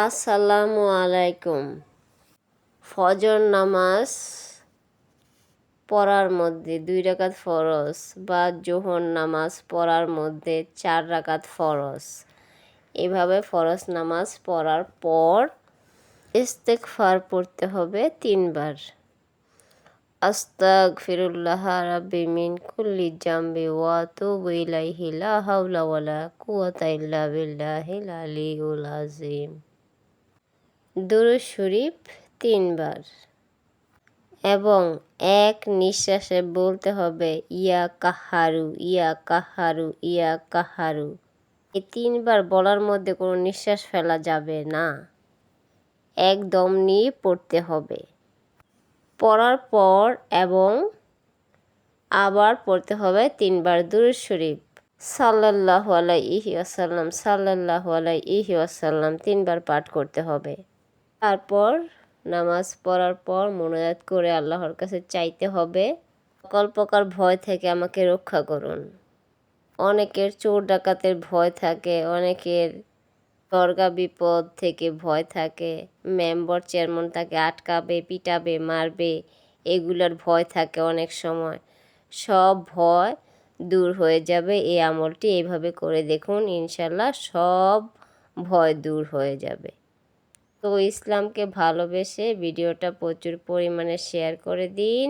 আসসালামু আলাইকুম। ফজর নামাজ পড়ার মধ্যে 2 রাকাত ফরজ বা জোহর নামাজ পড়ার মধ্যে 4 রাকাত ফরজ। এভাবে ফরজ নামাজ পড়ার পর ইস্তেগফার পড়তে হবে 3 বার। আস্তাগফিরুল্লাহ রাব্বি মিন কুল্লি জামবি ওয়া আতুবু ইলাইহি লা হাওলা ওয়ালা কুওয়াতা ইল্লা বিল্লাহিল আলিয়্যুল আযীম। দুরূদ শরীফ 3 বার এবং এক নিঃশ্বাসে বলতে হবে ইয়া কাহারু ইয়া কাহারু ইয়া কাহারু। এই 3 বার বলার মধ্যে কোনো নিঃশ্বাস ফেলা যাবে না, একদম নিয়ে পড়তে হবে। পড়ার পর এবং আবার পড়তে হবে 3 বার দুরূদ শরীফ সাল্লাল্লাহু আলাইহি ওয়াসাল্লাম সাল্লাল্লাহু আলাইহি ওয়াসাল্লাম 3 বার পাঠ করতে হবে। তারপর নামাজ পড়ার পর মোনাজাত করে আল্লাহর কাছে চাইতে হবে, সকল প্রকার ভয় থেকে আমাকে রক্ষা করুন। অনেকের চোর ডাকাতের ভয় থাকে, অনেকের দরগা বিপদ থেকে ভয় থাকে, মেম্বার চেয়ারম্যান তাকে আটকাবে, পিটাবে, মারবে, এগুলোর ভয় থাকে অনেক সময়। সব ভয় দূর হয়ে যাবে এই আমলটি এইভাবে করে দেখুন, ইনশাল্লাহ সব ভয় দূর হয়ে যাবে। তো ইসলামকে ভালোবেসে ভিডিওটা প্রচুর পরিমাণে শেয়ার করে দিন।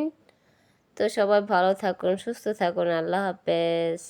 তো সবাই ভালো থাকুন, সুস্থ থাকুন। আল্লাহ হাফেজ।